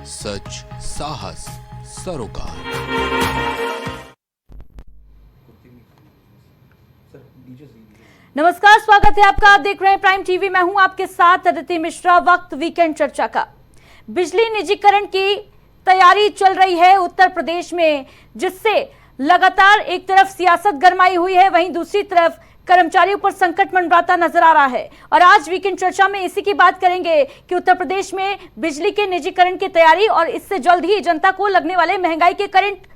सच, साहस, सरोकार। नमस्कार, स्वागत है आपका। आप देख रहे हैं प्राइम टीवी। मैं हूं आपके साथ अदिति मिश्रा। वक्त वीकेंड चर्चा का। बिजली निजीकरण की तैयारी चल रही है उत्तर प्रदेश में, जिससे लगातार एक तरफ सियासत गरमाई हुई है, वहीं दूसरी तरफ कर्मचारियों पर संकट मंडराता नजर आ रहा है। और आज वीकेंड चर्चा में इसी की बात करेंगे कि उत्तर प्रदेश में बिजली के निजीकरण की तैयारी और इससे जल्द ही जनता को लगने वाले महंगाई के करंट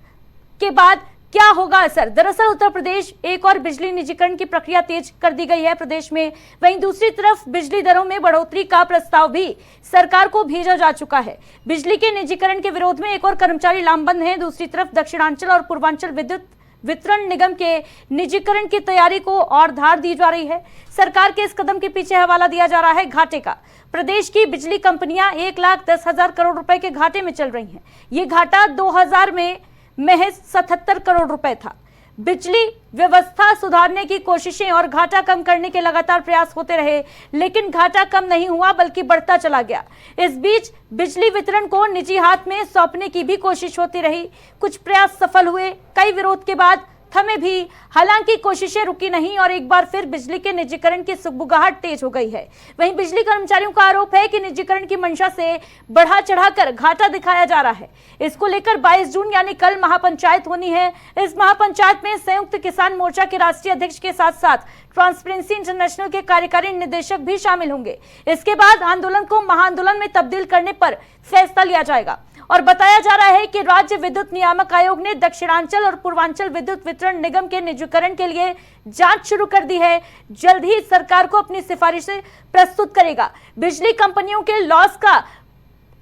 के बाद क्या होगा असर। दरअसल उत्तर प्रदेश एक और बिजली निजीकरण की प्रक्रिया तेज कर दी गई है प्रदेश में। वहीं दूसरी तरफ बिजली दरों में बढ़ोतरी का प्रस्ताव भी सरकार को भेजा जा चुका है। बिजली के निजीकरण के विरोध में एक और कर्मचारी लामबंद हैं। दूसरी तरफ दक्षिणांचल और पूर्वांचल विद्युत वितरण निगम के निजीकरण की तैयारी को और धार दी जा रही है। सरकार के इस कदम के पीछे हवाला दिया जा रहा है घाटे का। प्रदेश की बिजली कंपनियां 1,10,000 करोड़ रुपए के घाटे में चल रही हैं। ये घाटा 2000 में महज 77 करोड़ रुपए था। बिजली व्यवस्था सुधारने की कोशिशें और घाटा कम करने के लगातार प्रयास होते रहे, लेकिन घाटा कम नहीं हुआ बल्कि बढ़ता चला गया। इस बीच बिजली वितरण को निजी हाथ में सौंपने की भी कोशिश होती रही। कुछ प्रयास सफल हुए, कई विरोध के बाद थमे भी। हालांकि कोशिशें रुकी नहीं और एक बार फिर बिजली के निजीकरण की सुगबुगाहट तेज हो गई है। वहीं बिजली कर्मचारियों का आरोप है कि निजीकरण की मंशा से बढ़ा चढ़ाकर घाटा दिखाया जा रहा है। इसको लेकर 22 जून यानी कल महापंचायत होनी है। इस महापंचायत में संयुक्त किसान मोर्चा के राष्ट्रीय अध्यक्ष के साथ साथ ट्रांसपेरेंसी इंटरनेशनल के कार्यकारी निदेशक भी शामिल होंगे। इसके बाद आंदोलन को महाआंदोलन में तब्दील करने पर फैसला लिया जाएगा। और बताया जा रहा है कि राज्य विद्युत नियामक आयोग ने दक्षिणांचल और पूर्वांचल विद्युत वितरण निगम के निजीकरण के लिए जांच शुरू कर दी है। जल्द ही सरकार को अपनी सिफारिशें प्रस्तुत करेगा। बिजली कंपनियों के लॉस का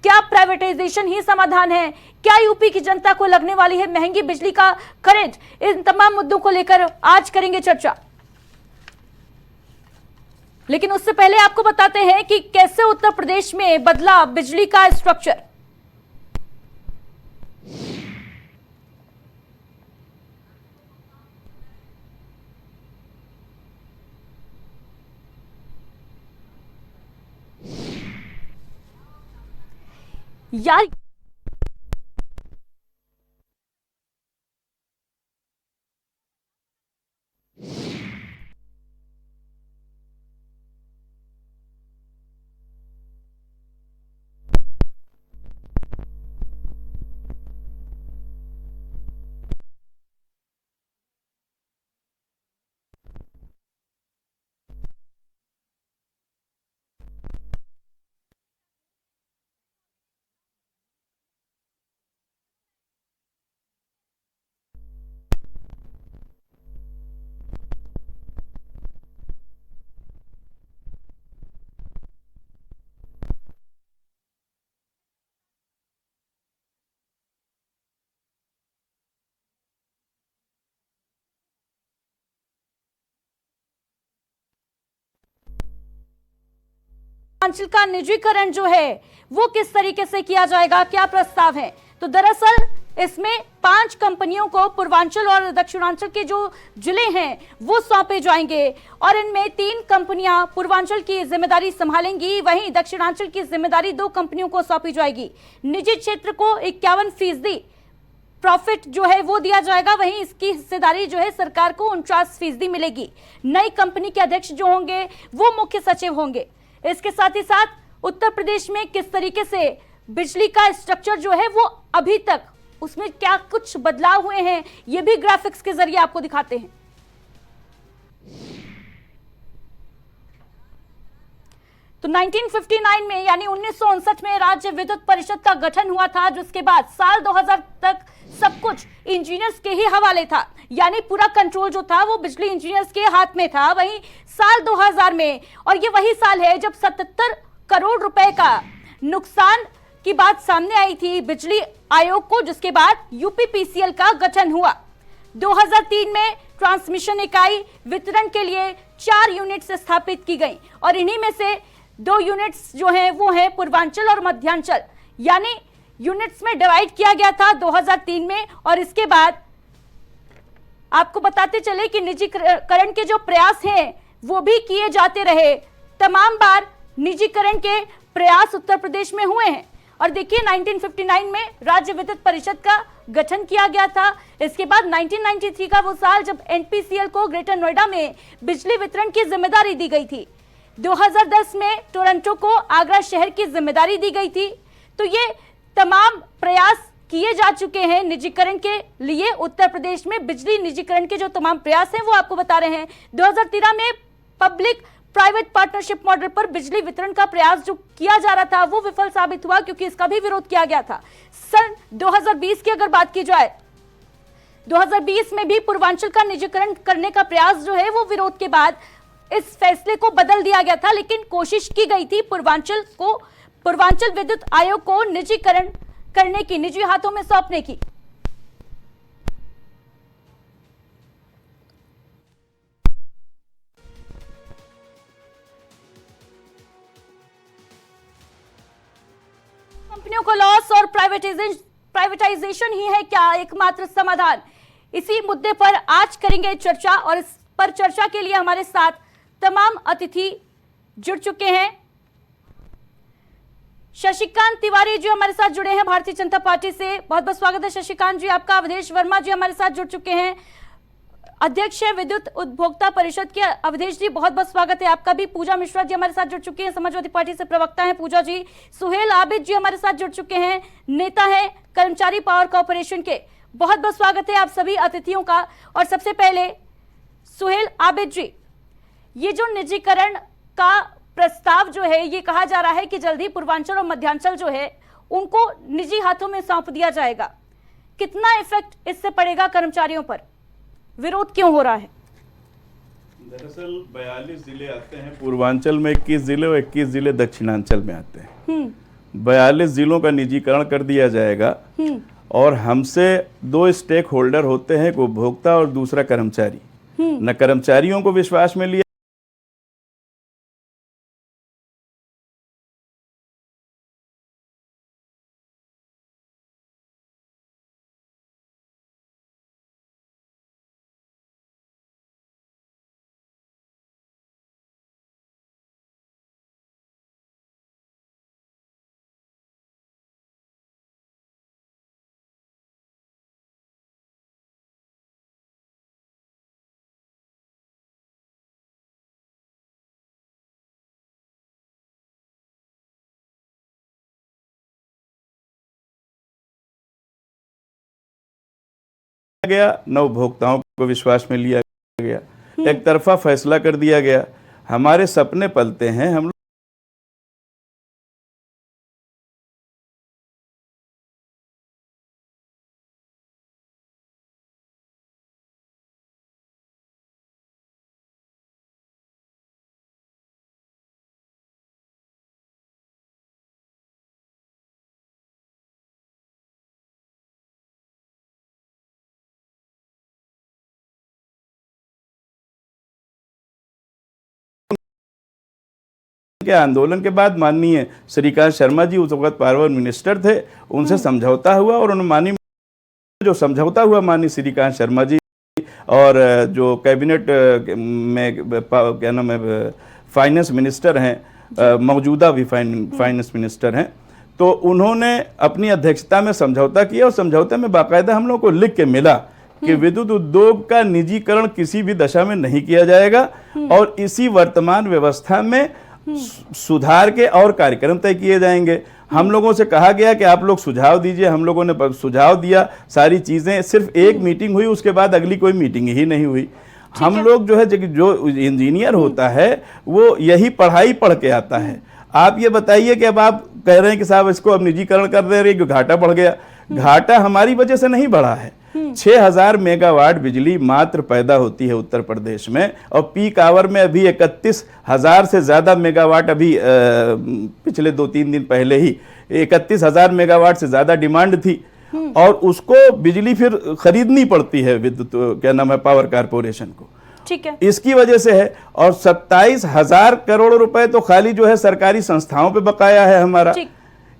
क्या प्राइवेटाइजेशन ही समाधान है? क्या यूपी की जनता को लगने वाली है महंगी बिजली का करंट? इन तमाम मुद्दों को लेकर आज करेंगे चर्चा। लेकिन उससे पहले आपको बताते हैं कि कैसे उत्तर प्रदेश में बदला बिजली का स्ट्रक्चर। यार पूर्वांचल का निजीकरण जो है वो किस तरीके से किया जाएगा, क्या प्रस्ताव है? तो दरअसल इसमें 5 कंपनियों को पूर्वांचल और दक्षिणांचल के जो जिले हैं वो सौंपे जाएंगे और इनमें 3 कंपनियां पूर्वांचल की जिम्मेदारी संभालेंगी, वहीं दक्षिणांचल की जिम्मेदारी 2 कंपनियों को सौंपी जाएगी। निजी क्षेत्र को 51% प्रॉफिट जो है वो दिया जाएगा, वहीं इसकी हिस्सेदारी जो है सरकार को 49% मिलेगी। नई कंपनी के अध्यक्ष जो होंगे वो मुख्य सचिव होंगे। इसके साथ ही साथ उत्तर प्रदेश में किस तरीके से बिजली का स्ट्रक्चर जो है वो अभी तक उसमें क्या कुछ बदलाव हुए हैं, ये भी ग्राफिक्स के जरिए आपको दिखाते हैं। तो 1959 में यानी 1959 में राज्य विद्युत परिषद का गठन हुआ था, जिसके बाद साल 2000 तक सब कुछ इंजीनियर्स के ही हवाले था, यानी पूरा कंट्रोल जो था वो बिजली इंजीनियर्स के हाथ में था। वहीं साल 2000 में, और ये वही साल है जब 77 करोड़ रुपए का नुकसान की बात सामने आई थी बिजली आयोग को, जिसके बाद यूपीपीसीएल का गठन हुआ। 2003 में ट्रांसमिशन इकाई वितरण के लिए 4 यूनिट्स स्थापित की गई और इन्हीं में से 2 यूनिट्स जो हैं वो हैं पूर्वांचल और मध्यांचल, यानी यूनिट्स में डिवाइड किया गया था 2003 में। और इसके बाद आपको बताते चले कि निजीकरण के जो प्रयास हैं वो भी किए जाते रहे। तमाम बार निजीकरण के प्रयास उत्तर प्रदेश में हुए हैं और देखिए 1959 में राज्य विद्युत परिषद का गठन किया गया था। इसके बाद 1993 का वो साल जब एनपीसीएल को ग्रेटर नोएडा में बिजली वितरण की जिम्मेदारी दी गई थी। 2010 में टोरंटो को आगरा शहर की जिम्मेदारी दी गई थी। तो ये तमाम प्रयास किए जा चुके हैं निजीकरण के लिए। उत्तर प्रदेश में बिजली निजीकरण के जो तमाम प्रयास हैं वो आपको बता रहे हैं। 2013 में पब्लिक प्राइवेट पार्टनरशिप मॉडल पर बिजली वितरण का प्रयास जो किया जा रहा था वो विफल साबित हुआ, क्योंकि इसका भी विरोध किया गया था। सन 2020 की अगर बात की जाए, 2020 में भी पूर्वांचल का निजीकरण करने का प्रयास जो है वो विरोध के बाद इस फैसले को बदल दिया गया था। लेकिन कोशिश की गई थी पूर्वांचल विद्युत आयोग को निजीकरण करने की, निजी हाथों में सौंपने की। कंपनियों को लॉस और प्राइवेटाइजेशन ही है क्या एकमात्र समाधान? इसी मुद्दे पर आज करेंगे चर्चा, और इस पर चर्चा के लिए हमारे साथ तमाम अतिथि जुड़ चुके हैं। शशिकांत तिवारी जी हमारे साथ जुड़े हैं भारतीय जनता पार्टी से, बहुत बहुत स्वागत है शशिकांत जी आपका। अवधेश वर्मा जी हमारे साथ जुड़ चुके हैं, अध्यक्ष है विद्युत उपभोक्ता परिषद के। अवधेश जी बहुत बहुत स्वागत है आपका भी। पूजा मिश्रा जी हमारे साथ जुड़ चुके हैं, समाजवादी पार्टी से प्रवक्ता हैं पूजा जी। सुहेल आबिद जी हमारे साथ जुड़ चुके हैं, नेता है कर्मचारी पावर कॉर्पोरेशन के। बहुत बहुत स्वागत है आप सभी अतिथियों का। और सबसे पहले सुहेल आबिद जी, ये जो निजीकरण का प्रस्ताव जो है, ये कहा जा रहा है कि जल्दी पूर्वांचल और मध्यांचल जो है उनको निजी हाथों में सौंप दिया जाएगा। कितना इफेक्ट इससे पड़ेगा कर्मचारियों पर? विरोध क्यों हो रहा है? दरअसल 42 जिले आते हैं पूर्वांचल में, 21 जिले और 21 जिले दक्षिणांचल में आते हैं। 42 जिलों का निजीकरण कर दिया जाएगा और हमसे दो स्टेक होल्डर होते हैं, एक उपभोक्ता और दूसरा कर्मचारी। न कर्मचारियों को विश्वास में लिया गया, न उपभोक्ताओं को विश्वास में लिया गया, एक तरफा फैसला कर दिया गया। हमारे सपने पलते हैं, हम के आंदोलन के बाद माननीय श्रीकांत शर्मा जी उस वक्त पावर मिनिस्टर थे, उनसे समझौता हुआ और उन्होंने जो समझौता हुआ माननीय श्रीकांत शर्मा जी और जो कैबिनेट में क्या नाम है फाइनेंस मिनिस्टर हैं, मौजूदा भी फाइनेंस मिनिस्टर हैं, तो उन्होंने अपनी अध्यक्षता में समझौता किया और समझौते में बाकायदा हम लोग को लिख के मिला कि विद्युत उद्योग का निजीकरण किसी भी दशा में नहीं किया जाएगा और इसी वर्तमान व्यवस्था में सुधार के और कार्यक्रम तय किए जाएंगे। हम लोगों से कहा गया कि आप लोग सुझाव दीजिए, हम लोगों ने सुझाव दिया, सारी चीजें, सिर्फ एक मीटिंग हुई, उसके बाद अगली कोई मीटिंग ही नहीं हुई। हम लोग जो है, जो इंजीनियर होता है वो यही पढ़ाई पढ़ के आता है। आप ये बताइए कि अब आप कह रहे हैं कि साहब इसको अब निजीकरण कर दे रहे हैं, घाटा बढ़ गया। घाटा हमारी वजह से नहीं बढ़ा है। 6000 मेगावाट बिजली मात्र पैदा होती है उत्तर प्रदेश में और पीक आवर में अभी 31,000 से ज्यादा मेगावाट, अभी पिछले 2-3 दिन पहले ही 31,000 मेगावाट से ज्यादा डिमांड थी और उसको बिजली फिर खरीदनी पड़ती है विद्युत क्या नाम है पावर कारपोरेशन को। ठीक है, इसकी वजह से है। और 27,000 करोड़ रुपए तो खाली जो है सरकारी संस्थाओं पे बकाया है हमारा।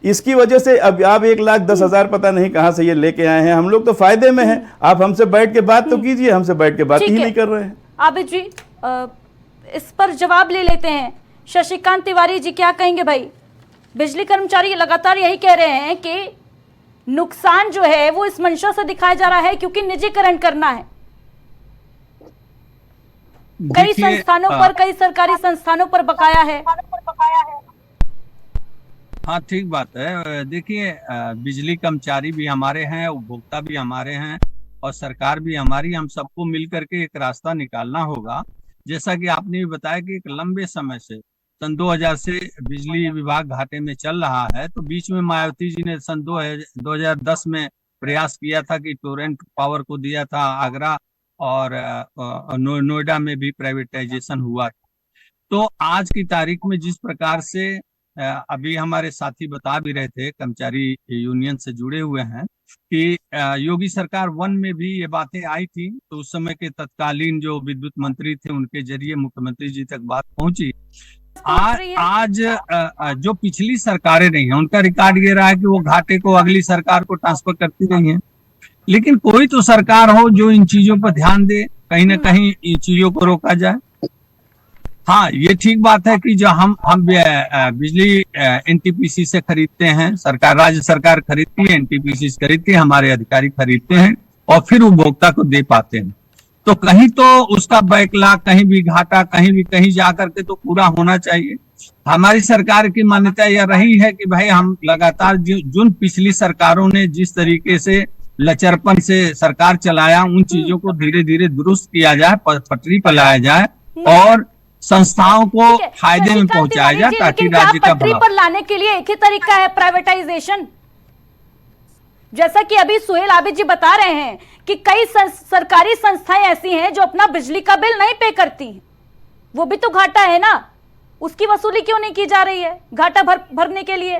इसकी वजह से अब आप 1,10,000 पता नहीं कहां से ये लेके आए हैं। हम लोग तो फायदे में हैं। आप हमसे बैठ के बात तो कीजिए, हमसे बैठ के बात ही नहीं कर रहे हैं। आबिद जी इस पर जवाब ले लेते हैं। शशिकांत तिवारी जी क्या कहेंगे भाई? बिजली कर्मचारी लगातार यही कह रहे हैं कि नुकसान जो है वो इस मंशा से दिखाया जा रहा है क्योंकि निजीकरण करना है। कई संस्थानों पर, कई सरकारी संस्थानों पर बकाया है। हाँ, ठीक बात है। देखिए, बिजली कर्मचारी भी हमारे हैं, उपभोक्ता भी हमारे हैं और सरकार भी हमारी। हम सबको मिलकर के एक रास्ता निकालना होगा। जैसा कि आपने भी बताया कि एक लंबे समय से सन 2000 से बिजली विभाग घाटे में चल रहा है, तो बीच में मायावती जी ने सन 2010 में प्रयास किया था कि टोरेंट पावर को दिया था आगरा, और नोएडा में भी प्राइवेटाइजेशन हुआ। तो आज की तारीख में जिस प्रकार से अभी हमारे साथी बता भी रहे थे, कर्मचारी यूनियन से जुड़े हुए हैं, कि योगी सरकार 1 में भी ये बातें आई थी, तो उस समय के तत्कालीन जो विद्युत मंत्री थे उनके जरिए मुख्यमंत्री जी तक बात पहुंची। आज जो पिछली सरकारें रही हैं उनका रिकॉर्ड ये रहा है कि वो घाटे को अगली सरकार को ट्रांसफर करती रही हैं। लेकिन कोई तो सरकार हो जो इन चीजों पर ध्यान दे, कहीं ना कहीं इन चीजों को रोका जाए। हाँ, ये ठीक बात है कि जो हम बिजली एनटीपीसी से खरीदते हैं, सरकार, राज्य सरकार खरीदती है, एनटीपीसी से खरीदती है, हमारे अधिकारी खरीदते हैं और फिर उपभोक्ता को दे पाते हैं। तो कहीं तो उसका बैकलॉग, कहीं भी घाटा, कहीं जा करके तो पूरा होना चाहिए। हमारी सरकार की मान्यता यह रही है कि भाई हम लगातार जिन पिछली सरकारों ने जिस तरीके से लचरपन से सरकार चलाया, उन चीजों को धीरे धीरे दुरुस्त किया जाए, पटरी पर लाया जाए और संस्थाओं को फायदे में पहुंचाया जाए, ताकि राज्य का पटरी पर लाने के लिए एक ही तरीका है, प्राइवेटाइजेशन। जैसा कि अभी सुहेल आबिद जी बता रहे हैं कि कई सरकारी संस्थाएं ऐसी हैं जो अपना बिजली का बिल नहीं पे करती, वो भी तो घाटा है ना, उसकी वसूली क्यों नहीं की जा रही है घाटा भरने के लिए?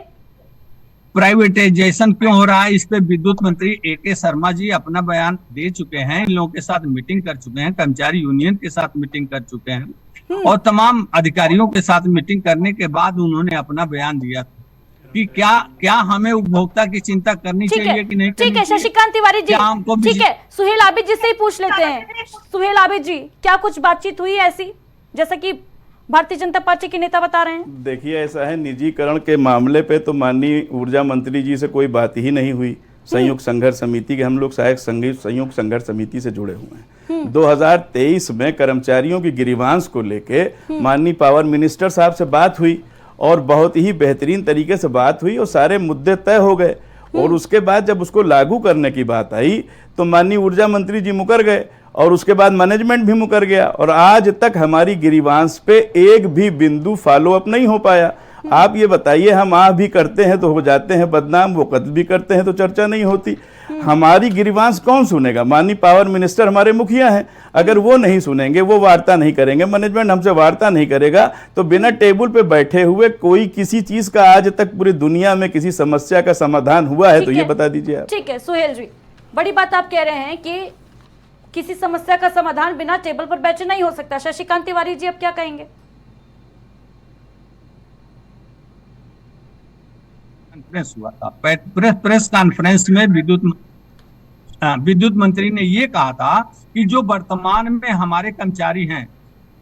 प्राइवेटाइजेशन क्यों हो रहा है, इस पे विद्युत मंत्री AK शर्मा जी अपना बयान दे चुके हैं, इन लोगों के साथ मीटिंग कर चुके हैं, कर्मचारी यूनियन के साथ मीटिंग कर चुके हैं और तमाम अधिकारियों के साथ मीटिंग करने के बाद उन्होंने अपना बयान दिया कि क्या हमें उपभोक्ता की चिंता करनी चाहिए कि नहीं। ठीक है शशिकांत तिवारी जी, ठीक है, सुहेल आबिद जी से ही पूछ लेते हैं। सुहेल आबिद जी, क्या कुछ बातचीत हुई ऐसी जैसा कि भारतीय जनता पार्टी के नेता बता रहे हैं? देखिए, ऐसा है, निजीकरण के मामले पे तो माननीय ऊर्जा मंत्री जी से कोई बात ही नहीं हुई। संयुक्त संघर्ष समिति के हम लोग संयुक्त संघर्ष समिति से जुड़े हुए हैं। 2023 में कर्मचारियों की ग्रीवांस को लेके माननीय पावर मिनिस्टर साहब से बात हुई और बहुत ही बेहतरीन तरीके से बात हुई और सारे मुद्दे तय हो गए। और उसके बाद जब उसको लागू करने की बात आई तो माननीय ऊर्जा मंत्री जी मुकर गए और उसके बाद मैनेजमेंट भी मुकर गया और आज तक हमारी ग्रीवांस पे एक भी बिंदु फॉलो अप नहीं हो पाया। आप ये बताइए, हम आ भी करते हैं तो हो जाते हैं बदनाम, वो कत्ल भी करते हैं तो चर्चा नहीं होती। हमारी ग्रीवांस कौन सुनेगा? माननीय पावर मिनिस्टर हमारे मुखिया हैं, अगर वो नहीं सुनेंगे, वो वार्ता नहीं करेंगे, मैनेजमेंट हमसे वार्ता नहीं करेगा, तो बिना टेबल पे बैठे हुए कोई किसी चीज का आज तक पूरी दुनिया में किसी समस्या का समाधान हुआ है तो ये बता दीजिए आप। ठीक है सुहेल जी, बड़ी बात आप कह रहे हैं कि किसी समस्या का समाधान बिना टेबल पर बैठे नहीं हो सकता। शशिकांत तिवारी जी, अब क्या कहेंगे? कॉन्फ्रेंस हुआ था, प्रेस कॉन्फ्रेंस में विद्युत मंत्री ने ये कहा था कि जो वर्तमान में हमारे कर्मचारी हैं,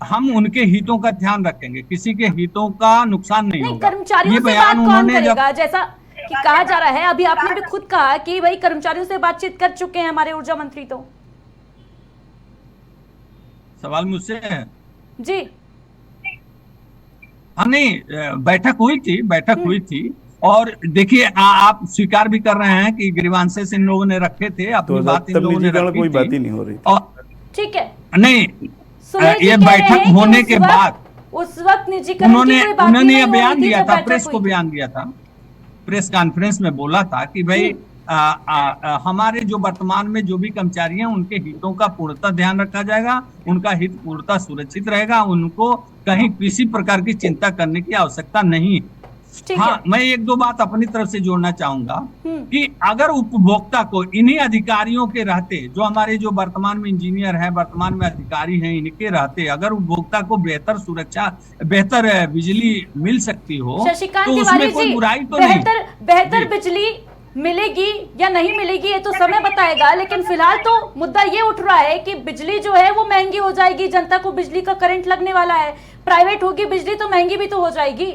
हम उनके हितों का ध्यान रखेंगे, किसी के हितों का नुकसान नहीं होगा। कर्मचारियों से बात कौन करेगा? जैसा कि कहा जा रहा है, अभी आपने भी खुद कहा कि भाई कर्मचारियों से बातचीत कर चुके हैं हमारे ऊर्जा मंत्री। तो सवाल मुझसे है जी? हाँ, नहीं, बैठक हुई थी और देखिए, आप स्वीकार भी कर रहे हैं कि ग्रीवांसेस इन लोगों ने रखे थे, अपनी बात इन लोगों ने रखी, कोई बात ही नहीं हो रही। और ठीक है, नहीं, ये बैठक होने के बाद उस वक्त निजीकरण उन्होंने ये बयान दिया था, प्रेस को बयान दिया था, प्रेस कॉन्फ्रेंस में बोला था कि भाई हमारे जो वर्तमान में जो भी कर्मचारी हैं उनके हितों का पूर्णतः ध्यान रखा जाएगा, उनका हित पूर्णतः सुरक्षित रहेगा, उनको कहीं किसी प्रकार की चिंता करने की आवश्यकता नहीं। हाँ, मैं एक दो बात अपनी तरफ से जोड़ना चाहूंगा कि अगर उपभोक्ता को इन्हीं अधिकारियों के रहते, जो हमारे जो वर्तमान में इंजीनियर हैं, वर्तमान में अधिकारी हैं, इनके रहते अगर उपभोक्ता को बेहतर सुरक्षा, बेहतर बिजली मिल सकती हो तो उसमें कोई बुराई तो नहीं। बेहतर बिजली मिलेगी या नहीं मिलेगी ये तो समय बताएगा, लेकिन फिलहाल तो मुद्दा ये उठ रहा है कि बिजली जो है वो महंगी हो जाएगी, जनता को बिजली का करंट लगने वाला है, प्राइवेट होगी बिजली तो महंगी भी तो हो जाएगी।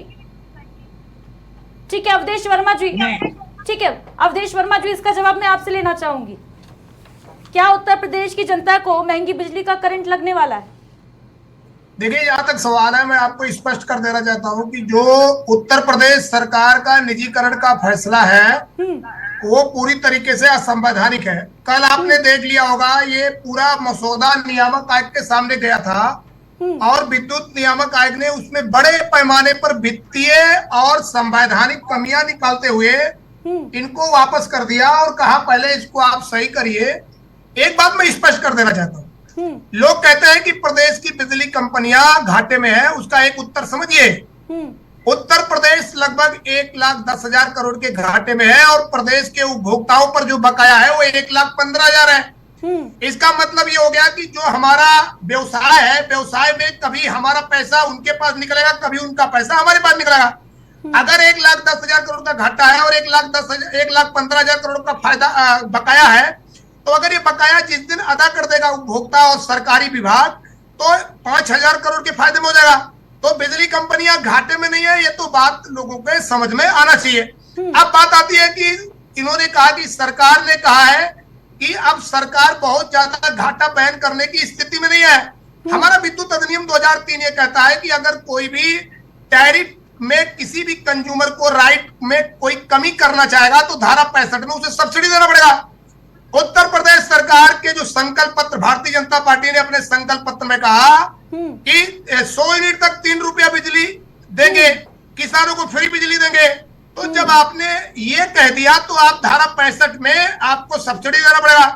ठीक है अवधेश वर्मा जी, नहीं। ठीक है अवधेश वर्मा जी, इसका जवाब मैं आपसे लेना चाहूंगी। क्या उत्तर प्रदेश की जनता को महंगी बिजली का करंट लगने वाला है? देखिए, जहां तक सवाल है, मैं आपको स्पष्ट कर देना चाहता हूं कि जो उत्तर प्रदेश सरकार का निजीकरण का फैसला है वो पूरी तरीके से असंवैधानिक है। कल आपने देख लिया होगा, ये पूरा मसौदा नियामक आयोग के सामने गया था और विद्युत नियामक आयोग ने उसमें बड़े पैमाने पर वित्तीय और संवैधानिक कमियां निकालते हुए इनको वापस कर दिया और कहा पहले इसको आप सही करिए। एक बात मैं स्पष्ट कर देना चाहता हूँ, लोग कहते हैं कि प्रदेश की बिजली कंपनियां घाटे में है, उसका एक उत्तर समझिए। उत्तर प्रदेश लगभग 1,10,000 करोड़ के घाटे में है और प्रदेश के उपभोक्ताओं पर जो बकाया है वो 1,15,000 है। इसका मतलब ये हो गया कि जो हमारा व्यवसाय है, व्यवसाय में कभी हमारा पैसा उनके पास निकलेगा, कभी उनका पैसा हमारे पास निकलेगा। अगर 1,10,000 करोड़ का घाटा है और 1,15,000 करोड़ का फायदा बकाया है, तो अगर ये बकाया जिस दिन अदा कर देगा उपभोक्ता और सरकारी विभाग तो 5,000 करोड़ के फायदे में हो जाएगा। तो बिजली कंपनियां घाटे में नहीं है, ये तो बात लोगों के समझ में आना चाहिए। अब बात आती है कि इन्होंने कहा कि सरकार ने कहा है कि अब सरकार बहुत ज्यादा घाटा बहन करने की स्थिति में नहीं है। हमारा विद्युत अधिनियम 2003 ये कहता है कि अगर कोई भी टैरिफ में किसी भी कंज्यूमर को राइट में कोई कमी करना चाहेगा तो धारा 65 में उसे सब्सिडी देना पड़ेगा। उत्तर प्रदेश सरकार के जो संकल्प पत्र, भारतीय जनता पार्टी ने अपने संकल्प पत्र में कहा कि 100 यूनिट तक 3 रुपया बिजली देंगे, किसानों को फ्री बिजली देंगे। तो जब आपने ये कह दिया तो आप धारा 65 में आपको सब्सिडी देना पड़ेगा।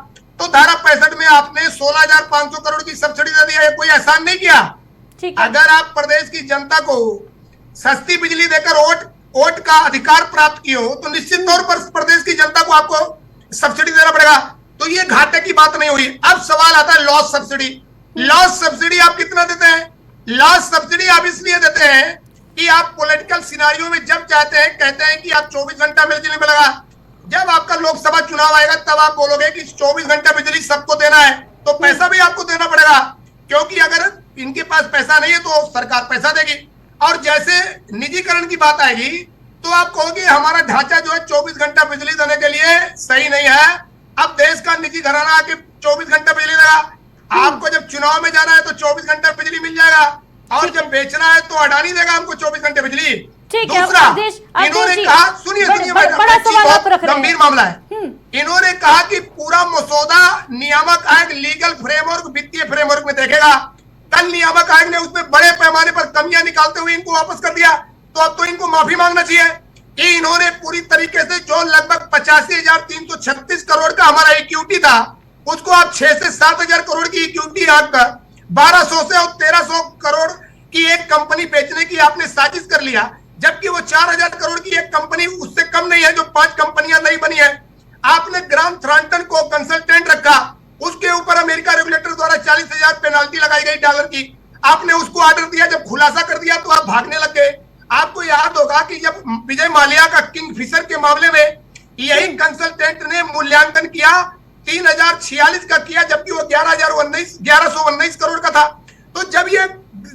तो धारा 65 में आपने 16,500 करोड़ की सब्सिडी दे दिया, कोई एहसान नहीं किया। अगर आप प्रदेश की जनता को सस्ती बिजली देकर वोट का अधिकार प्राप्त किए हो तो निश्चित तौर पर प्रदेश की जनता को आपको सब्सिडी देना पड़ेगा। तो ये घाटे की बात नहीं हुई। अब सवाल आता है लॉस सब्सिडी। लॉस सब्सिडी आप कितना देते हैं? लॉस सब्सिडी आप इसलिए देते हैं कि आप पॉलिटिकल सिनारियो में जब चाहते हैं कहते हैं कि आप 24 घंटा बिजली मिलेगा। जब आपका लोकसभा चुनाव आएगा तब आप बोलोगे कि 24 घंटा बिजली सबको देना है, तो पैसा भी आपको देना पड़ेगा, क्योंकि अगर इनके पास पैसा नहीं है तो सरकार पैसा देगी। और जैसे निजीकरण की बात आएगी तो आप कहोगे हमारा ढांचा जो है 24 घंटा बिजली देने के लिए सही नहीं है। अब देश का निजी घराना आके 24 घंटा बिजली देगा। आपको जब चुनाव में जाना है तो 24 घंटा बिजली मिल जाएगा और जब बेचना है तो अडानी देगा हमको 24 घंटे बिजली। दूसरा, इन्होंने कहा, सुनिए गंभीर मामला है, इन्होंने कहा कि पूरा मसौदा नियामक आयोग लीगल फ्रेमवर्क, वित्तीय फ्रेमवर्क में देखेगा। कल नियामक आयोग ने उसमें बड़े पैमाने पर कमियां निकालते हुए इनको वापस कर दिया। तो अब तो इनको माफी मांगना चाहिए कि इन्होंने पूरी तरीके से जो लगभग 85,336 करोड़ का हमारा इक्विटी था उसको आप 6 से 7,000 करोड़ की इक्विटी आकर 1,200 से और 1,300 करोड़ की एक कंपनी बेचने की आपने साजिश कर लिया, जबकि वो 4,000 करोड़ की एक कंपनी उससे कम नहीं है जो 5 कंपनियां नई बनी है। आपने ग्राम थ्रांटन को कंसल्टेंट रखा, उसके ऊपर अमेरिका रेगुलेटर द्वारा 40,000 पेनाल्टी लगाई गई डॉलर की। आपने उसको ऑर्डर दिया, जब खुलासा कर दिया तो आप भागने लग गए। आपको याद होगा कि जब विजय माल्या का किंगफिशर के मामले में यही कंसल्टेंट ने मूल्यांकन किया 3,046 का किया, जबकि वो 1119 करोड़ का था। तो जब ये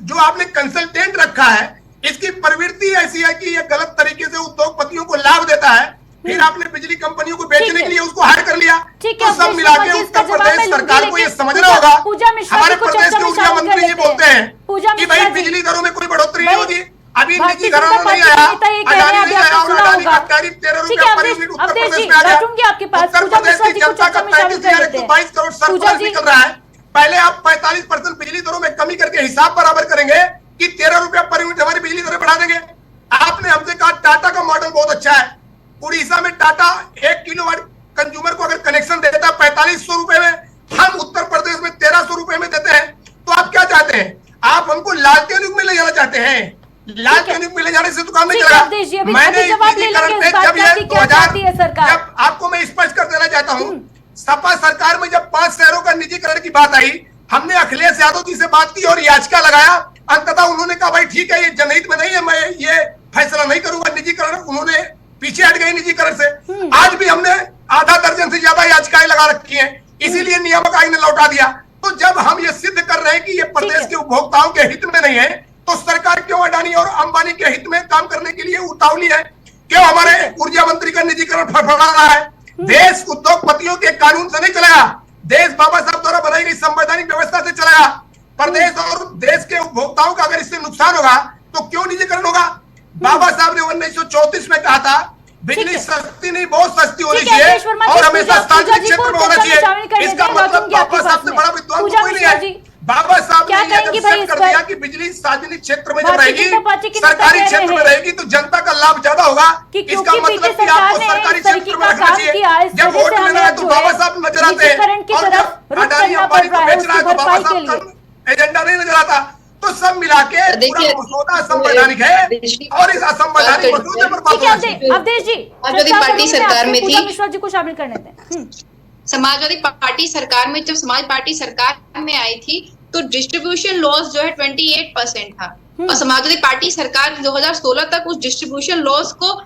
जो आपने कंसल्टेंट रखा है इसकी प्रवृत्ति ऐसी है कि ये गलत तरीके से उद्योगपतियों को लाभ देता है, फिर आपने बिजली कंपनियों को बेचने के लिए उसको हायर कर लिया। तो सब मिला के उत्तर प्रदेश सरकार को ये समझना होगा। हमारे प्रदेश के ऊर्जा मंत्री जी बोलते हैं कि भाई बिजली दरों में कोई बढ़ोतरी नहीं होगी। अभी निजी घराना नहीं आया, अडानी नहीं आया और अडानी का टैरिफ 13 रुपया पर यूनिट उत्तर प्रदेश में आ गया। उत्तर प्रदेश की जनता का 35,122 करोड़ सरप्लस निकल रहा है। पहले आप 45% बिजली दरों में कमी करके हिसाब बराबर करेंगे कि 13 रुपया पर यूनिट हमारी बिजली दरें बढ़ा देंगे। आपने हमसे कहा टाटा का मॉडल बहुत अच्छा है। उड़ीसा में टाटा 1 किलोवाट कंज्यूमर को अगर कनेक्शन देता है 4500 रुपए में, हम उत्तर प्रदेश में 1300 रुपए में देते हैं। तो आप क्या चाहते हैं? आप हमको लालटेन युग में ले जाना चाहते हैं। लालटेन युग में ले जाने से तो काम नहीं चलेगा। मैंने जब आपको मैं स्पष्ट कर देना चाहता हूं, सपा सरकार में जब 5 शहरों का निजीकरण की बात आई, हमने अखिलेश यादव जी से बात की और याचिका लगाया। अंततः उन्होंने कहा भाई ठीक है, ये जनहित में नहीं है, मैं ये फैसला नहीं करूंगा निजीकरण। उन्होंने पीछे हट गए निजीकरण से। आज भी हमने आधा दर्जन से ज्यादा याचिकाएं लगा रखी हैं, इसीलिए नियामक आयोग ने लौटा दिया। तो जब हम ये सिद्ध कर रहे हैं कि ये प्रदेश के उपभोक्ताओं के हित में नहीं है, तो सरकार क्यों अडानी और अंबानी के हित में काम करने के लिए उतावली है? क्यों हमारे ऊर्जा मंत्री का निजीकरण फड़फड़ा रहा है? देश उद्योगपतियों के कानून से नहीं चलाया, देश बाबा साहब द्वारा बनाई गई संवैधानिक व्यवस्था से चलाया। प्रदेश और देश के उपभोक्ताओं का अगर इससे नुकसान होगा तो क्यों निजीकरण होगा? बाबा साहब ने 1934 में कहा था बिजली सस्ती नहीं बहुत सस्ती होनी चाहिए और हमेशा सार्वजनिक क्षेत्र में होना चाहिए। इसका मतलब बाबा साहब से बड़ा विद्वान कोई नहीं है। बाबा साहब ने यह जब सेट कर दिया कि बिजली सार्वजनिक क्षेत्र में जब रहेगी, सरकारी क्षेत्र में रहेगी तो जनता का लाभ ज्यादा होगा। इसका मतलब कि आपको सरकारी क्षेत्र में रखना चाहिए। जब वोट लेना है तो बाबा साहब नजर आते हैं और जब अडानी अंबानी को बेचना है तो बाबा साहब का एजेंडा नहीं नजर आता। तो सब मिला के पूरा मसौदा असंवैधानिक है और इस असंवैधानिक मसौदे पर बात होनी चाहिए। अवधेश जी, समाजवादी पार्टी सरकार में थी, मिश्रा जी को शामिल करने दें। समाजवादी पार्टी सरकार में जब समाज पार्टी सरकार में आई थी तो डिस्ट्रीब्यूशन लॉस जो है 28% था और समाजवादी पार्टी सरकार 2016 तक उस डिस्ट्रीब्यूशन लॉस को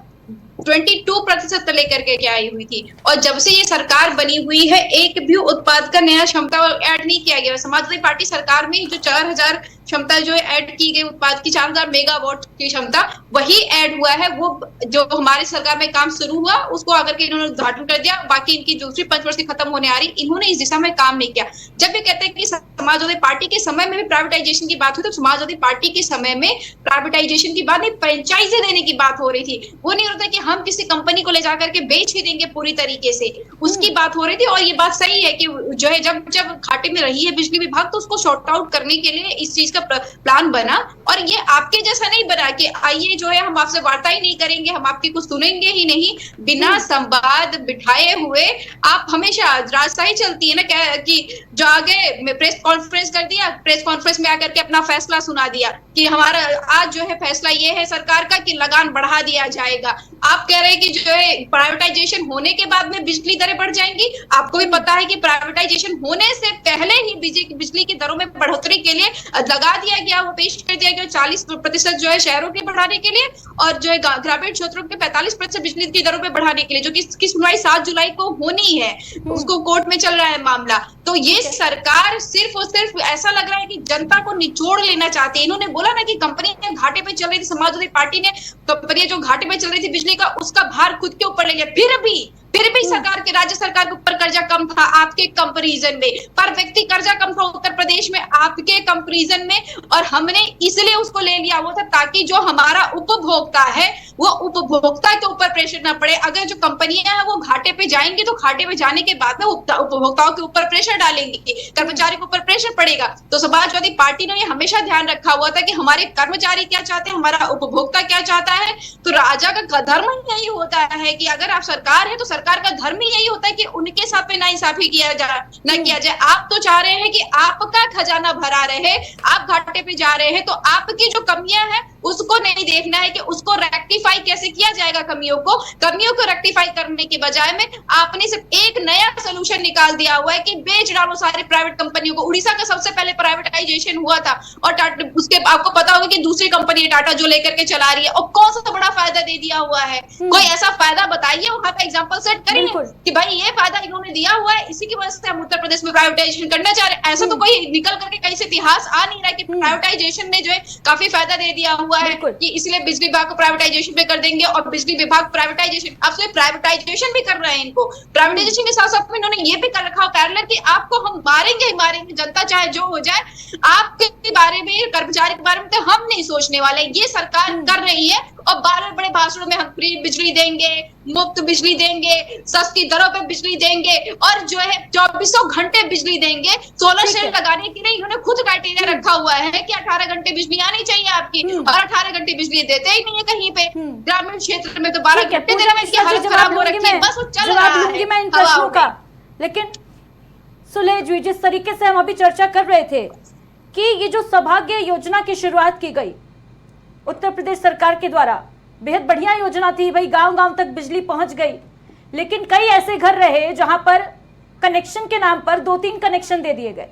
22% लेकर के आई हुई थी। और जब से ये सरकार बनी हुई है एक भी उत्पाद का नया क्षमता ऐड नहीं किया गया। समाजवादी पार्टी सरकार में जो 4000 क्षमता जो ऐड की गई उत्पाद की 4000 मेगावाट की क्षमता वही ऐड हुआ है। वो जो हमारी सरकार में काम शुरू हुआ उसको आकर के इन्होंने उद्घाटन कर दिया। बाकी इनकी दूसरी पंचवर्षीय खत्म होने आ रही, इन्होंने इस दिशा में काम नहीं किया। जब ये कहते हैं कि समाजवादी पार्टी के समय में भी प्राइवेटाइजेशन की बात हुई तो समाजवादी पार्टी के समय में प्राइवेटाइजेशन की बात नहीं, फ्रेंचाइजी देने की बात हो रही थी। वो नहीं होता कि हम किसी कंपनी को ले जाकर के बेच ही देंगे पूरी तरीके से, उसकी बात हो रही थी। और ये बात सही है कि जो है जब घाटे में रही है बिजली विभाग तो उसको शॉर्ट आउट करने के लिए इस चीज का प्लान बना। और ये आपके जैसा नहीं बना कि आइए जो है हम आपसे वार्ता ही नहीं करेंगे, हम आपकी कुछ सुनेंगे ही नहीं। बिना संवाद बिठाए हुए आप हमेशा राजशाही चलती है ना कि जो आगे प्रेस कॉन्फ्रेंस कर दिया, प्रेस कॉन्फ्रेंस में आकर के अपना फैसला सुना दिया कि हमारा आज जो है फैसला ये है सरकार का कि लगान बढ़ा दिया जाएगा। आप कह रहे हैं कि जो है प्राइवेटाइजेशन होने के बाद में बिजली दरें बढ़ जाएंगी। आपको भी पता है कि प्राइवेटाइजेशन होने से पहले ही बिजली की दरों में बढ़ोतरी के लिए लगा दिया गया, वो पेश कर दिया गया 40% जो है शहरों के बढ़ाने के लिए और जो है ग्रामीण क्षेत्रों के 45% बिजली की दरों में बढ़ाने के लिए, जो कि इसकी सुनवाई 7 जुलाई को होनी है। उसको कोर्ट में चल रहा है मामला। तो ये सरकार सिर्फ और सिर्फ ऐसा लग रहा है कि जनता को निचोड़ लेना चाहती है। इन्होंने बोला ना कि कंपनी घाटे पे चल रही थी, समाजवादी पार्टी ने कंपनी जो घाटे पे चल रही थी बिजली का उसका भार खुद के ऊपर ले लिया। फिर भी सरकार के राज्य सरकार के ऊपर कर्जा कम था आपके कंपैरिजन में, पर व्यक्ति कर्जा कम था उत्तर प्रदेश में आपके कंपैरिजन में। और हमने इसलिए उसको ले लिया वो था ताकि जो हमारा उपभोक्ता है वो उपभोक्ता के ऊपर प्रेशर ना पड़े। अगर जो कंपनियां हैं वो घाटे पे जाएंगी तो घाटे पे जाने के बाद में उपभोक्ताओं के ऊपर प्रेशर डालेंगी, कर्मचारी के ऊपर प्रेशर पड़ेगा। तो समाजवादी पार्टी ने ये हमेशा ध्यान रखा हुआ था कि हमारे कर्मचारी क्या चाहते हैं, हमारा उपभोक्ता क्या चाहता है। तो राजा का धर्म यही होता है कि अगर आप सरकार है तो सरकार का धर्म ही यही होता है कि उनके साथ में नाइंसाफी किया जाए। आप तो चाह रहे हैं कि आपका खजाना भरा रहे, आप घाटे पे जा रहे हैं तो आपकी जो कमियां हैं उसको नहीं देखना है कि उसको रेक्टिफाई कैसे किया जाएगा। कमियों को रेक्टिफाई करने के बजाय में आपने सिर्फ एक नया सोल्यूशन निकाल दिया हुआ है कि बेच डालो सारी प्राइवेट कंपनियों को। उड़ीसा का सबसे पहले प्राइवेटाइजेशन हुआ था और उसके आपको पता होगा कि दूसरी कंपनी टाटा जो लेकर के चला रही है और कौन सा बड़ा फायदा दे दिया हुआ है। कोई ऐसा फायदा बताइए, वहां का एग्जांपल सेट करिए कि भाई ये फायदा इन्होंने दिया हुआ है, इसी की वजह से हम उत्तर प्रदेश में प्राइवेटाइजेशन करना चाह रहे हैं। ऐसा तो कोई निकल करके कहीं से इतिहास आ नहीं रहा कि प्राइवेटाइजेशन ने जो है काफी फायदा दे दिया हुआ है कि इसलिए बिजली विभाग को प्राइवेटाइजेशन पे कर देंगे और बिजली विभाग प्राइवेटाइजेशन अब से प्राइवेटाइजेशन भी कर रहे हैं। इनको प्राइवेटाइजेशन के साथ साथ में इन्होंने ये भी कर रखा पैरेलल कि आपको हम मारेंगे ही मारेंगे, जनता चाहे जो हो जाए, आपके बारे में कर्मचारी के बारे में तो हम नहीं सोचने वाले। ये सरकार कर रही है और बार बड़े भाषणों में हम फ्री बिजली देंगे, मुफ्त बिजली देंगे, सस्ती दरों पे बिजली देंगे और जो है 2400 घंटे बिजली देंगे। सोलर सेल लगाने के लिए इन्होंने खुद क्राइटेरिया रखा हुआ है कि 18 घंटे बिजली आनी चाहिए आपकी और 18 घंटे बिजली देते ही नहीं है कहीं पे। ग्रामीण क्षेत्र में तो 12 घंटे देने में हालत खराब हो रखी है, बस वो चल रहा है मैं इन प्रश्नों का। लेकिन सुलेह जी, जिस तरीके से हम अभी चर्चा कर रहे थे कि ये जो सौभाग्य योजना की शुरुआत की गई उत्तर प्रदेश सरकार के द्वारा, बेहद बढ़िया योजना थी भाई, गांव-गांव तक बिजली पहुंच गई। लेकिन कई ऐसे घर रहे जहां पर कनेक्शन के नाम पर 2-3 कनेक्शन दे दिए गए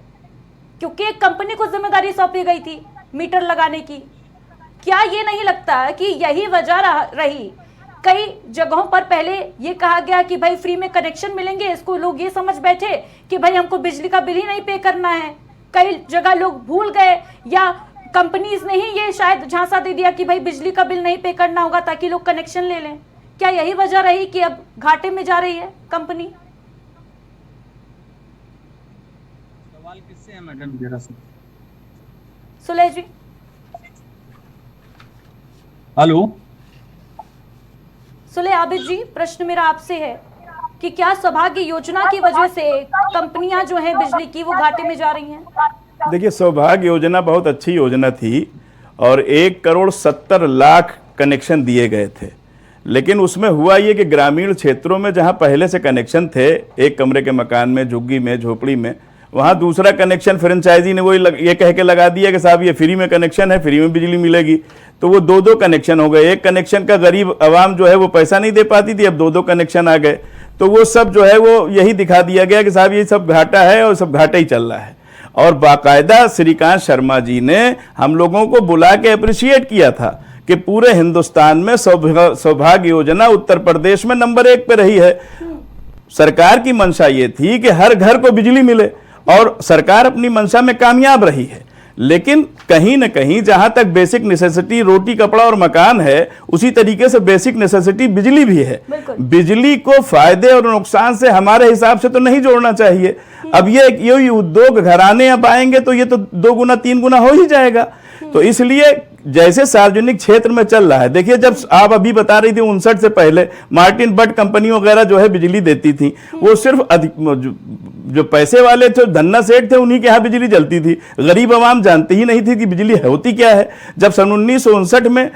क्योंकि एक कंपनी को जिम्मेदारी सौंपी गई थी मीटर लगाने की। क्या ये नहीं लगता कि यही वजह रही कई जगहों पर पहले ये कहा गया कि भाई फ्री में कनेक्शन मिलेंगे, इसको लोग ये समझ बैठे कि भाई हमको बिजली का बिल ही नहीं पे करना है। कई जगह लोग भूल गए या कंपनीज ने ही ये शायद झांसा दे दिया कि भाई बिजली का बिल नहीं पे करना होगा ताकि लोग कनेक्शन ले लें। क्या यही वजह रही कि अब घाटे में जा रही है कंपनी? सवाल किससे है मैडम जरा से? सुलेह जी। हेलो सुलेह आबिद जी, प्रश्न मेरा आपसे है कि क्या सौभाग्य योजना की वजह से कंपनियां जो हैं बिजली की वो घाटे में जा रही हैं? देखिए, सौभाग्य योजना बहुत अच्छी योजना थी और 1,70,00,000 कनेक्शन दिए गए थे, लेकिन उसमें हुआ ये कि ग्रामीण क्षेत्रों में जहां पहले से कनेक्शन थे, एक कमरे के मकान में, झुग्गी में, झोपड़ी में, वहां दूसरा कनेक्शन फ्रेंचाइजी ने ये कह के लगा दिया कि साहब ये फ्री में कनेक्शन है, फ्री में बिजली मिलेगी। तो वो दो कनेक्शन हो गए। एक कनेक्शन का गरीब आवाम जो है वो पैसा नहीं दे पाती थी, अब दो कनेक्शन आ गए। तो वो सब जो है वो यही दिखा दिया गया कि साहब ये सब घाटा है और सब घाटा ही चल रहा है। और बाकायदा श्रीकांत शर्मा जी ने हम लोगों को बुला के अप्रिशिएट किया था कि पूरे हिंदुस्तान में सौभाग्य योजना उत्तर प्रदेश में नंबर 1 पे रही है। सरकार की मंशा ये थी कि हर घर को बिजली मिले और सरकार अपनी मंशा में कामयाब रही है। लेकिन कहीं ना कहीं जहां तक बेसिक नेसेसिटी रोटी कपड़ा और मकान है, उसी तरीके से बेसिक नेसेसिटी बिजली भी है। बिजली को फायदे और नुकसान से हमारे हिसाब से तो नहीं जोड़ना चाहिए। अब ये उद्योग घराने अब आएंगे तो ये तो 2 गुना 3 गुना हो ही जाएगा। तो इसलिए जैसे सार्वजनिक क्षेत्र में चल रहा है, देखिए जब आप अभी बता रही थी 59 से पहले मार्टिन बट कंपनी वगैरह जो है बिजली देती थी, वो सिर्फ जो पैसे वाले थे, धन्ना सेठ थे, उन्हीं के यहाँ बिजली जलती थी। गरीब आवाम जानती ही नहीं थी कि बिजली होती क्या है। जब सन 1959 में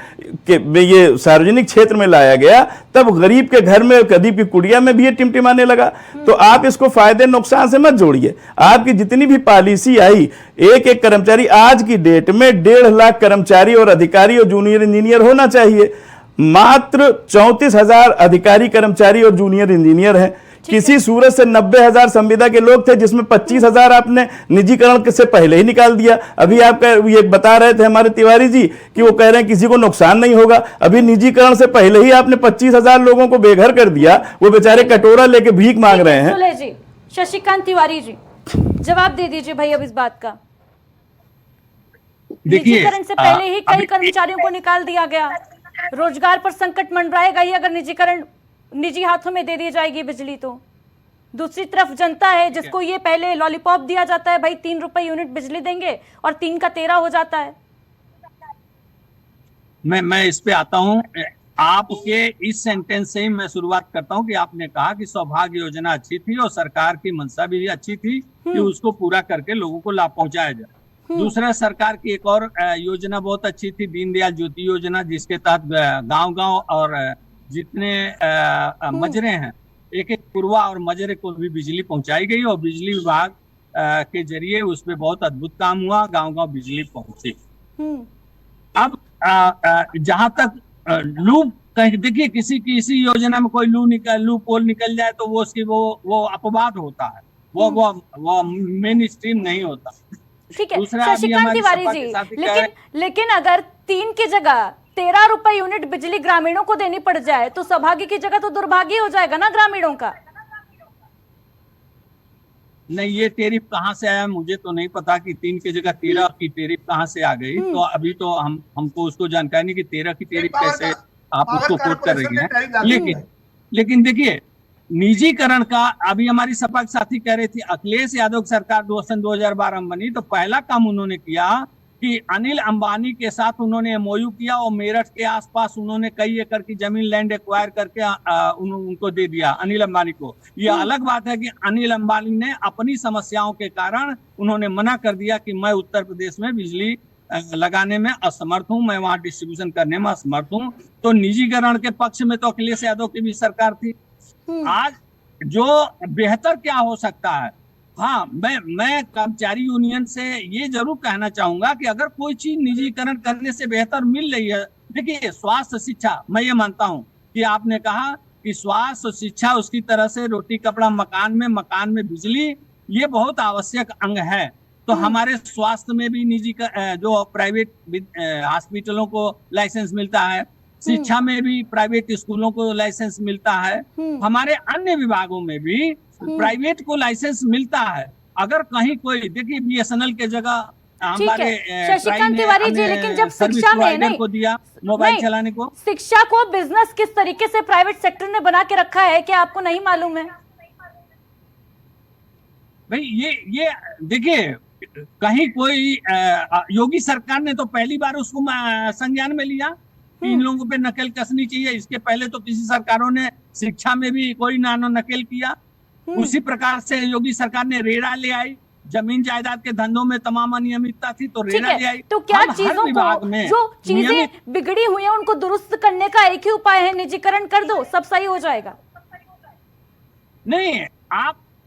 ये सार्वजनिक क्षेत्र में लाया गया, तब गरीब के घर में, गरीब की कुड़िया में भी ये टिमटिमाने लगा। तो आप इसको फायदे नुकसान से मत जोड़िए। आपकी जितनी भी पॉलिसी आई, एक कर्मचारी, आज की डेट में 1.5 लाख कर्मचारी और अधिकारी और जूनियर इंजीनियर होना चाहिए। मात्र 34,000 अधिकारी, कर्मचारी और जूनियर इंजीनियर हैं। किसी सूरत से 90,000 संविदा के लोग थे, जिसमें 25,000 आपने निजीकरण से पहले ही निकाल दिया। अभी आप ये बता रहे थे हमारे तिवारी जी कि वो कह रहे हैं किसी को नुकसान नहीं होगा। अभी निजीकरण से पहले ही आपने 25,000 लोगों को बेघर कर दिया। वो बेचारे कटोरा लेके भीख मांग रहे हैं। सुलेह जी, शशिकांत तिवारी जी, जवाब दे दीजिए भाई अब इस बात का। निजीकरण से पहले ही कई कर्मचारियों को निकाल दिया गया। रोजगार पर संकट मंडराएगा ही अगर निजीकरण, निजी हाथों में दे दी जाएगी बिजली। तो दूसरी तरफ जनता है जिसको ये पहले लॉलीपॉप दिया जाता है, भाई 3 रुपए यूनिट बिजली देंगे और 3 का 13 हो जाता है। मैं इस पे आता हूँ। आपके इस सेंटेंस से ही मैं शुरुआत करता हूँ कि आपने कहा कि सौभाग्य योजना अच्छी थी और सरकार की मंशा भी अच्छी थी कि उसको पूरा करके लोगों को लाभ पहुंचाया जाए। दूसरा, सरकार की एक और योजना बहुत अच्छी थी, दीनदयाल ज्योति योजना, जिसके तहत गांव-गांव और जितने मजरे हैं, एक पुरवा और मजरे को भी बिजली पहुंचाई गई और बिजली विभाग के जरिए उसमें बहुत अद्भुत काम हुआ, गांव-गांव बिजली पहुंची। अब जहां तक लूप, देखिए किसी योजना में कोई लूप पोल निकल जाए तो वो उसकी वो अपवाद होता है, वो मेन स्ट्रीम नहीं होता। ठीक है शशिकांत तिवारी जी, लेकिन अगर 3 की जगह 13 रुपए यूनिट बिजली ग्रामीणों को देनी पड़ जाए तो सौभाग्य की जगह तो दुर्भाग्य हो जाएगा ना ग्रामीणों का। नहीं, ये टेरिफ कहाँ से आया मुझे तो नहीं पता कि 3 की जगह 13 की टेरिफ कहाँ से आ गई। तो अभी तो हमको उसको जानकारी नहीं कि 13 की टेरिफ कैसे आप उसको कोट कर रही हैं। लेकिन देखिए, निजीकरण का अभी हमारी सपा के साथी कह रही थी, अखिलेश यादव की सरकार 2012 में बनी तो पहला काम उन्होंने किया कि अनिल अंबानी के साथ उन्होंने एमओयू किया और मेरठ के आसपास उन्होंने कई एकड़ की जमीन, लैंड एक्वायर करके उनको दे दिया अनिल अंबानी को। यह अलग बात है कि अनिल अंबानी ने अपनी समस्याओं के कारण उन्होंने मना कर दिया कि मैं उत्तर प्रदेश में बिजली लगाने में असमर्थ हूं, मैं वहां डिस्ट्रीब्यूशन करने में असमर्थ हूं। तो निजीकरण के पक्ष में तो अखिलेश यादव की भी सरकार थी। आज जो बेहतर क्या हो सकता है, हाँ, मैं कर्मचारी यूनियन से ये जरूर कहना चाहूंगा कि अगर कोई चीज निजीकरण करने से बेहतर मिल रही है, देखिए स्वास्थ्य शिक्षा, मैं ये मानता हूं कि आपने कहा कि स्वास्थ्य शिक्षा उसकी तरह से रोटी कपड़ा मकान में बिजली, ये बहुत आवश्यक अंग है। तो हमारे स्वास्थ्य में भी निजी जो प्राइवेट हॉस्पिटलों को लाइसेंस मिलता है, शिक्षा में भी प्राइवेट स्कूलों को लाइसेंस मिलता है, हमारे अन्य विभागों में भी प्राइवेट को लाइसेंस मिलता है। अगर कहीं कोई, देखिए BSNL के जगह हमारे शशिकांत तिवारी जी, लेकिन जब शिक्षा में नहीं को दिया मोबाइल नहीं, चलाने को, शिक्षा को बिजनेस किस तरीके से प्राइवेट सेक्टर ने बना के रखा है, क्या आपको नहीं मालूम है? भाई ये देखिए, कहीं कोई योगी सरकार ने तो पहली बार उसको संज्ञान में लिया कि इन लोगों पे नकेल कसनी चाहिए। इसके पहले तो किसी सरकारों ने शिक्षा में भी कोई नानो नकेल किया। उसी प्रकार से योगी सरकार ने रेरा ले आई, जमीन जायदाद के धंधों में तमाम अनियमितता थी तो रेरा ले आई। तो क्या चीजों को, जो चीजें बिगड़ी हुई हैं उनको दुरुस्त करने का एक ही उपाय है, निजीकरण कर दो, सब सही हो जाएगा? नहीं,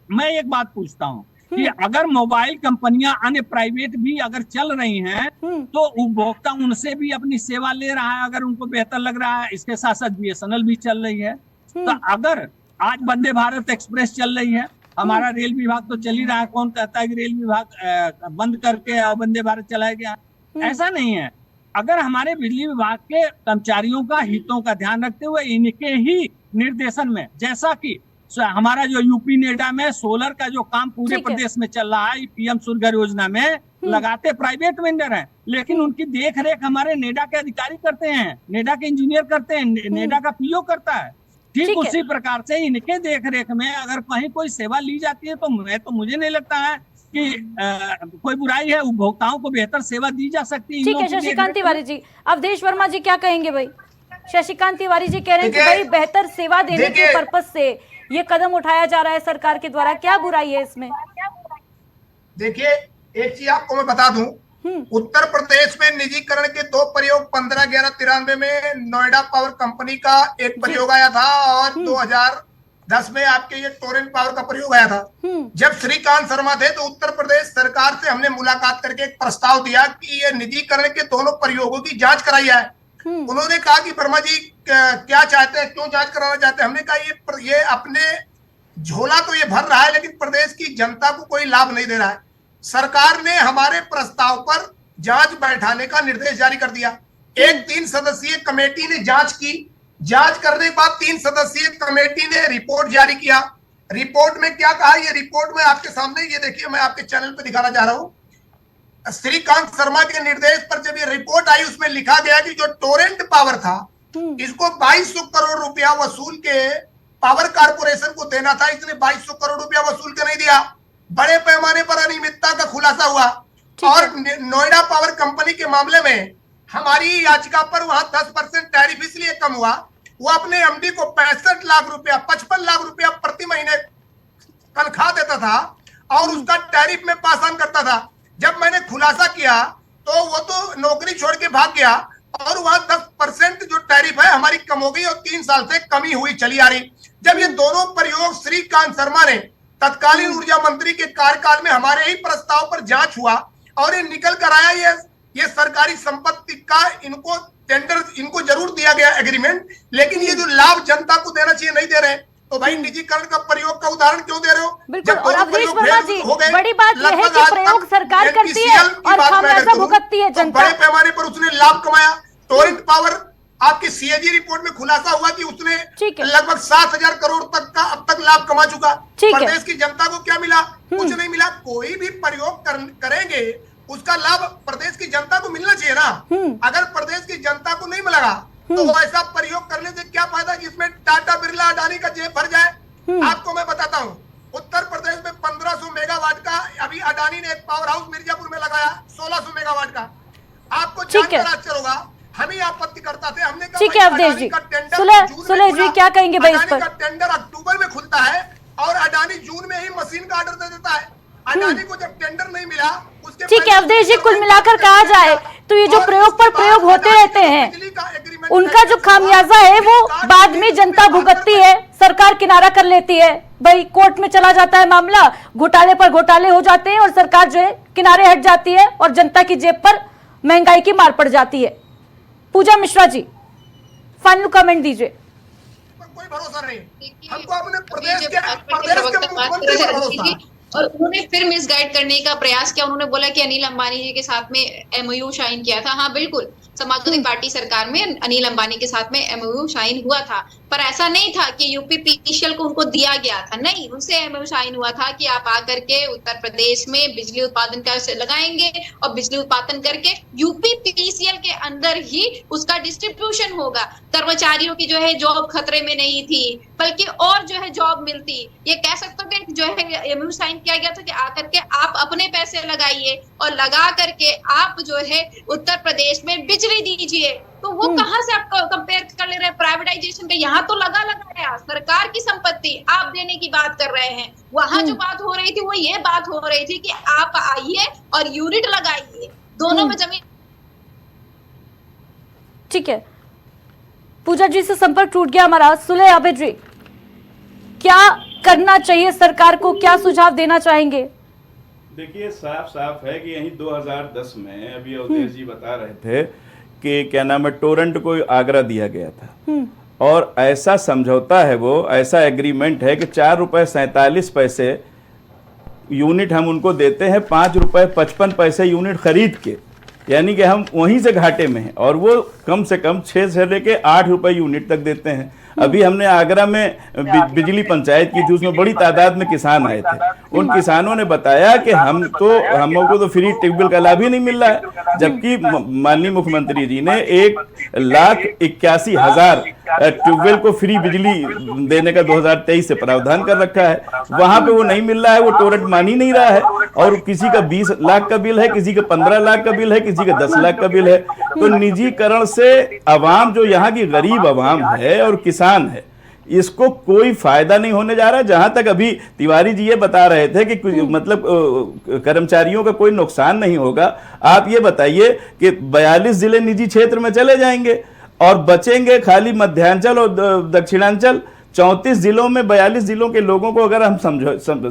मैं एक बात पूछता हूँ कि अगर मोबाइल कंपनियां अन्य प्राइवेट भी अगर चल रही हैं तो उपभोक्ता उनसे भी अपनी सेवा ले रहा है, अगर उनको बेहतर लग रहा है। इसके साथ साथ BSNL भी चल रही है। तो अगर आज वंदे भारत एक्सप्रेस चल रही है, हमारा रेल विभाग तो चल ही रहा है, कौन कहता है कि रेल विभाग बंद करके और वंदे भारत चलाया गया? ऐसा नहीं है। अगर हमारे बिजली विभाग के कर्मचारियों का हितों का ध्यान रखते हुए इनके ही निर्देशन में, जैसा कि हमारा जो यूपी नेडा में सोलर का जो काम पूरे प्रदेश में चल रहा है, PM सूर्य घर योजना में लगाते प्राइवेट वेंडर हैं, लेकिन उनकी देख रेख हमारे नेडा के अधिकारी करते हैं, नेडा के इंजीनियर करते हैं, नेडा का PO करता है। ठीक उसी प्रकार से इनके देख रेख में अगर कहीं कोई सेवा ली जाती है तो मुझे नहीं लगता है कि कोई बुराई है। उपभोक्ताओं को बेहतर सेवा दी जा सकती है। ठीक है शशिकांत तिवारी जी, अवधेश वर्मा जी क्या कहेंगे? भाई शशिकांत तिवारी जी कह रहे हैं कि भाई बेहतर सेवा देने के पर्पज से ये कदम उठाया जा रहा है सरकार के द्वारा, क्या बुराई है इसमें? देखिए, एक चीज आपको मैं बता दूं, उत्तर प्रदेश में निजीकरण के 2 प्रयोग 15/11/93 में नोएडा पावर कंपनी का एक प्रयोग आया था और 2010 में आपके ये टोरेंट पावर का प्रयोग आया था। जब श्रीकांत शर्मा थे तो उत्तर प्रदेश सरकार से हमने मुलाकात करके एक प्रस्ताव दिया कि ये निजीकरण के दोनों प्रयोगों की जांच कराई जाए। उन्होंने कहा कि वर्मा जी क्या चाहते हैं, क्यों जांच कराना चाहते हैं? हमने कहा ये अपने झोला तो ये भर रहा है लेकिन प्रदेश की जनता को कोई लाभ नहीं दे रहा है। सरकार ने हमारे प्रस्ताव पर जांच बैठाने का निर्देश जारी कर दिया। एक 3 सदस्यीय कमेटी ने जांच की। जांच करने के बाद 3 सदस्यीय कमेटी ने रिपोर्ट जारी किया। रिपोर्ट में क्या कहा, ये रिपोर्ट में आपके सामने, ये देखिए, मैं आपके चैनल पे दिखाना चाह रहा हूँ। श्रीकांत शर्मा के निर्देश पर जब ये रिपोर्ट आई उसमें लिखा गया कि जो टोरेंट पावर था इसको 2200 करोड़ रुपया वसूल के पावर कारपोरेशन को देना था, इसने 2200 करोड़ रुपया वसूल के नहीं दिया। बड़े पैमाने पर अनियमितता का खुलासा हुआ और नोएडा पावर कंपनी के मामले में हमारी याचिका पर वहां 10% टैरिफ इसलिए कम हुआ, वो अपने MD को 65 लाख रुपया 55 लाख रुपया प्रति महीने तनख्वाह देता था और उसका टैरिफ में पास ऑन करता था। जब मैंने खुलासा किया तो वो तो नौकरी छोड़ के भाग गया और वहां 10% जो टैरिफ है हमारी कम हो गई और 3 साल से कमी हुई चली आ रही। जब ये दोनों प्रयोग श्रीकांत शर्मा ने तत्कालीन ऊर्जा मंत्री के कार्यकाल में हमारे ही प्रस्ताव पर जांच हुआ और ये निकल कर आया, ये सरकारी संपत्ति का इनको टेंडर, इनको जरूर दिया गया एग्रीमेंट, लेकिन ये जो लाभ जनता को देना चाहिए नहीं दे रहे। तो भाई निजीकरण का प्रयोग का उदाहरण क्यों दे रहे हो? बिल्कुल। और अवधेश वर्मा जी, बड़ी बात यह है कि प्रयोग सरकार करती है और खामियाजा भुगतती है जनता। बड़े पैमाने पर उसने लाभ कमाया। टोरेंट पावर आपकी CAG रिपोर्ट में खुलासा हुआ कि उसने लगभग 7,000 करोड़ तक का अब तक लाभ कमा चुका। प्रदेश की जनता को क्या मिला? कुछ नहीं मिला। कोई भी प्रयोग करेंगे उसका लाभ प्रदेश की जनता को मिलना चाहिए ना। अगर प्रदेश की जनता को नहीं मिलेगा तो ऐसा प्रयोग करने से क्या फायदा जिसमें टाटा बिरला अडानी का जेब भर जाए। आपको मैं बताता हूँ, उत्तर प्रदेश में 1500 मेगावाट का अभी अडानी ने एक पावर हाउस मिर्जापुर में लगाया, 1600 मेगावाट का। आपको जानकर आश्चर्य होगा, हम ही आपत्ति करता थे। हमने कहा ठीक है अवधेश जी, सुलेश जी क्या कहेंगे भाई इस पर? टेंडर अक्टूबर में खुलता है और अडानी जून में ही मशीन का ऑर्डर दे देता है। अडानी को जब टेंडर नहीं मिला उसके ठीक है अवधेश जी, कुल मिलाकर कहा जाए तो ये जो प्रयोग पर प्रयोग होते रहते हैं उनका जो खामियाजा है वो बाद में जनता भुगतती है, सरकार किनारा कर लेती है। भाई कोर्ट में चला जाता है मामला, घोटाले पर घोटाले हो जाते हैं और सरकार जो है किनारे हट जाती है और जनता की जेब पर महंगाई की मार पड़ जाती है। पूजा मिश्रा जी फाइनल कमेंट दीजिए। कोई भरोसा नहीं हमको अपने प्रदेश के मुख्यमंत्री पर भरोसा। और उन्होंने फिर मिसगाइड करने का प्रयास किया। उन्होंने बोला कि अनिल अंबानी जी के साथ में MOU साइन किया था। हाँ बिल्कुल, समाजवादी पार्टी सरकार में अनिल अंबानी के साथ में MOU साइन हुआ था, पर ऐसा नहीं था कि यूपी पीसीएल को उनको दिया गया था, नहीं, उनसे एमओयू साइन हुआ था कि आप आकर के उत्तर प्रदेश में बिजली उत्पादन का लगाएंगे और बिजली उत्पादन करके यूपी पीसीएल के अंदर ही उसका डिस्ट्रीब्यूशन होगा। कर्मचारियों की जो है जॉब खतरे में नहीं थी, बल्कि और जो है जॉब मिलती। ये कह सकते हो कि जो है एमओयू साइन किया गया था कि आकर के आप अपने पैसे लगाइए और लगा करके आप जो है उत्तर प्रदेश में बिजली दीजिए। तो वो कहां से आप कंपेयर कर ले रहे हैं प्राइवेटाइजेशन का? यहाँ तो लगाया सरकार की संपत्ति आप देने की बात कर रहे हैं। वहां जो बात हो रही थी वो ये बात हो रही थी कि आप आइए और यूनिट लगाइए, दोनों में जमीन। ठीक है, पूजा जी से संपर्क टूट गया हमारा। सुले आबिद जी, क्या करना चाहिए सरकार को, क्या सुझाव देना चाहेंगे? देखिए, साफ साफ है कि यही 2010 में अभी अवधेश जी बता रहे थे कि क्या नाम है, टोरंट को आगरा दिया गया था और ऐसा समझौता है, वो ऐसा एग्रीमेंट है कि 4 रुपए 47 पैसे यूनिट हम उनको देते हैं, 5 रुपए 55 पैसे यूनिट खरीद के, यानी कि हम वहीं से घाटे में हैं और वो कम से कम 6 से लेके 8 रुपए यूनिट तक देते हैं। अभी हमने आगरा में बिजली पंचायत की थी, उसमें बड़ी तादाद में किसान आए थे। उन किसानों ने बताया कि हमको तो फ्री ट्यूबवेल का लाभ ही नहीं मिल रहा है, जबकि माननीय मुख्यमंत्री जी ने 1,81,000 ट्यूबवेल को फ्री बिजली देने का 2023 से प्रावधान कर रखा है। वहां पे वो नहीं मिल रहा है, वो टोरंट मान ही नहीं रहा है और किसी का 20 लाख का बिल है, किसी का 15 लाख का बिल है, किसी का 10 लाख का बिल है। तो निजीकरण से अवाम, जो यहाँ की गरीब अवाम है और किसान है, इसको कोई फायदा नहीं होने जा रहा है। जहां तक अभी तिवारी जी ये बता रहे थे कि मतलब कर्मचारियों का कोई नुकसान नहीं होगा, आप ये बताइए कि 42 जिले निजी क्षेत्र में चले जाएंगे और बचेंगे खाली मध्यांचल और दक्षिणांचल। 34 जिलों में 42 जिलों के लोगों को अगर हम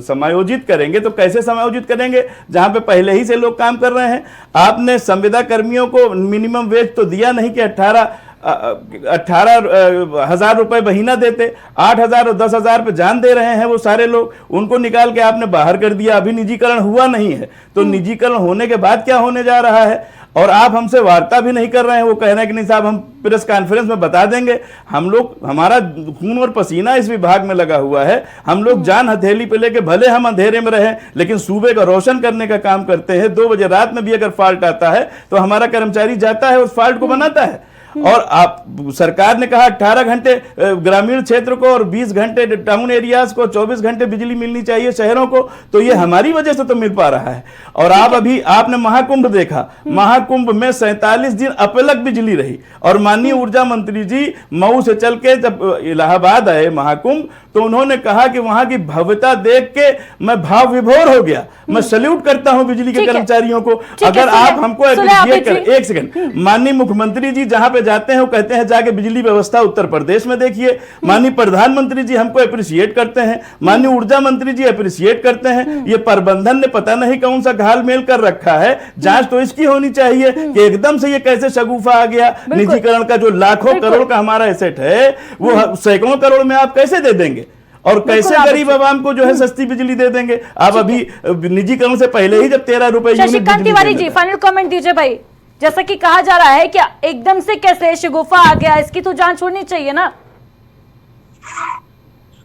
समायोजित करेंगे तो कैसे समायोजित करेंगे जहां पे पहले ही से लोग काम कर रहे हैं। आपने संविदा कर्मियों को मिनिमम वेज तो दिया नहीं कि 18,000 रुपए महीना देते, 8,000 और 10,000 पे जान दे रहे हैं वो सारे लोग, उनको निकाल के आपने बाहर कर दिया। अभी निजीकरण हुआ नहीं है, तो निजीकरण होने के बाद क्या होने जा रहा है? और आप हमसे वार्ता भी नहीं कर रहे हैं। वो कह रहे हैं कि नहीं साहब, हम प्रेस कॉन्फ्रेंस में बता देंगे। हम लोग, हमारा खून और पसीना इस विभाग में लगा हुआ है, हम लोग जान हथेली पे लेके भले हम अंधेरे में रहें लेकिन सूबे को रोशन करने का काम करते हैं। 2 बजे रात में भी अगर फॉल्ट आता है तो हमारा कर्मचारी जाता है उस फॉल्ट को बनाता है। और आप, सरकार ने कहा 18 घंटे ग्रामीण क्षेत्र को और 20 घंटे टाउन एरियाज को, 24 घंटे बिजली मिलनी चाहिए शहरों को, तो ये हमारी वजह से तो मिल पा रहा है। और आप अभी आपने महाकुंभ देखा, महाकुंभ में 47 दिन अपलक बिजली रही और माननीय ऊर्जा मंत्री जी मऊ से चल के जब इलाहाबाद आए महाकुंभ, तो उन्होंने कहा कि वहां की भव्यता देख के मैं भाव विभोर हो गया। मैं सैल्यूट करता हूं बिजली के कर्मचारियों को। अगर आप हमको अप्रिशिएट करें, एक सेकंड, माननीय मुख्यमंत्री जी जहां पे जाते हैं वो कहते हैं जाके बिजली व्यवस्था उत्तर प्रदेश में देखिए। माननीय प्रधानमंत्री जी हमको अप्रिशिएट करते हैं, माननीय ऊर्जा मंत्री जी अप्रिशिएट करते हैं। ये प्रबंधन ने पता नहीं कौन सा घालमेल कर रखा है। जांच तो इसकी होनी चाहिए कि एकदम से ये कैसे शगुफा आ गया। निजीकरण का जो लाखों करोड़ का हमारा एसेट है वो सैकड़ों करोड़ में आप कैसे दे देंगे और कैसे गरीब आवाम को जो है सस्ती बिजली दे देंगे? आप अभी निजीकरण से पहले ही जब 13 रुपए शशिकांत तिवारी जी, फाइनल कमेंट दीजिए भाई। जैसा कि कहा जा रहा है कि एकदम से कैसे शगुफा आ गया, इसकी तो जांच होनी चाहिए ना?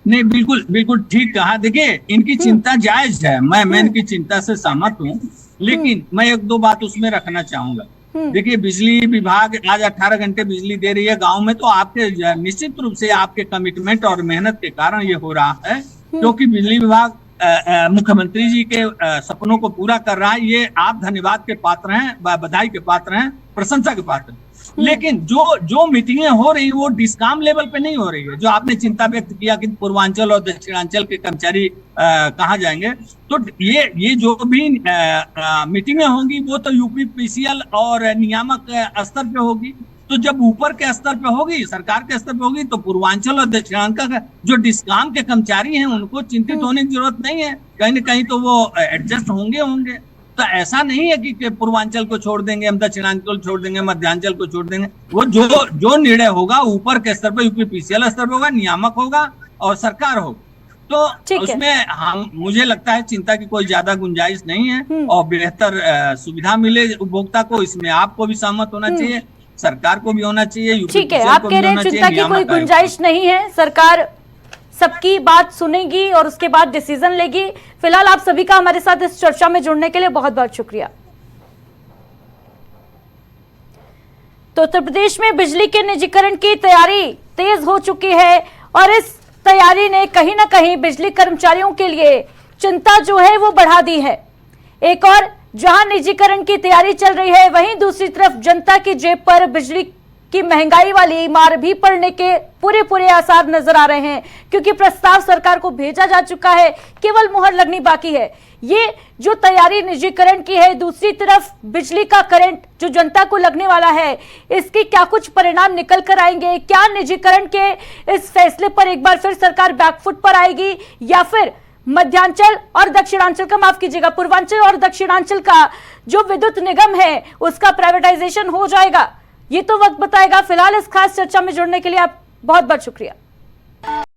नहीं, बिल्कुल बिल्कुल ठीक कहा। देखिए, इनकी चिंता जायज है, मैं इनकी चिंता से सहमत हूँ, लेकिन मैं 1-2 बात उसमें रखना चाहूंगा। देखिए, बिजली विभाग आज 18 घंटे बिजली दे रही है गांव में, तो आपके निश्चित रूप से आपके कमिटमेंट और मेहनत के कारण ये हो रहा है, क्योंकि बिजली विभाग मुख्यमंत्री जी के सपनों को पूरा कर रहा है। ये आप धन्यवाद के पात्र हैं, बधाई के पात्र हैं, प्रशंसा के पात्र हैं। लेकिन जो मीटिंगें हो रही वो डिस्काम लेवल पे नहीं हो रही है। जो आपने चिंता व्यक्त किया कि पूर्वांचल और दक्षिणांचल के कर्मचारी कहाँ जाएंगे, तो ये जो भी मीटिंगें होंगी वो तो यूपी पीसीएल और नियामक स्तर पे होगी। तो जब ऊपर के स्तर पे होगी, सरकार के स्तर पे होगी, तो पूर्वांचल और दक्षिणांचल का जो डिस्काम के कर्मचारी हैं उनको चिंतित होने की जरूरत नहीं है। कहीं न कहीं तो वो एडजस्ट होंगे। तो ऐसा नहीं है कि पूर्वांचल को छोड़ देंगे, हम दक्षिणांचल को छोड़ देंगे, मध्यांचल को छोड़ देंगे। वो जो निर्णय होगा ऊपर के स्तर पर, यूपी पीसीएल स्तर पर होगा, नियामक होगा और सरकार होगा। तो उसमें मुझे लगता है चिंता की कोई ज्यादा गुंजाइश नहीं है और बेहतर सुविधा मिले उपभोक्ता को, इसमें आपको भी सहमत होना चाहिए। सरकार को भी होना चाहिए, ठीक है, आप कह रहे हैं चिंता की कोई गुंजाइश नहीं है, सरकार सबकी बात सुनेगी और उसके बाद डिसीजन लेगी। फिलहाल आप सभी का हमारे साथ इस चर्चा में जुड़ने के लिए बहुत बहुत शुक्रिया। तो उत्तर प्रदेश में बिजली के निजीकरण की तैयारी तेज हो चुकी है और इस तैयारी ने कहीं ना कहीं बिजली कर्मचारियों के लिए चिंता जो है वो बढ़ा दी है। एक और जहां निजीकरण की तैयारी चल रही है, वहीं दूसरी तरफ जनता की जेब पर बिजली की महंगाई वाली मार भी पड़ने के पूरे आसार नजर आ रहे हैं, क्योंकि प्रस्ताव सरकार को भेजा जा चुका है, केवल मुहर लगनी बाकी है। ये जो तैयारी निजीकरण की है, दूसरी तरफ बिजली का करंट जो जनता को लगने वाला है, इसके क्या कुछ परिणाम निकल कर आएंगे? क्या निजीकरण के इस फैसले पर एक बार फिर सरकार बैकफुट पर आएगी या फिर मध्यांचल और दक्षिणांचल का, माफ कीजिएगा, पूर्वांचल और दक्षिणांचल का जो विद्युत निगम है उसका प्राइवेटाइजेशन हो जाएगा? ये तो वक्त बताएगा। फिलहाल इस खास चर्चा में जुड़ने के लिए आप बहुत बहुत शुक्रिया।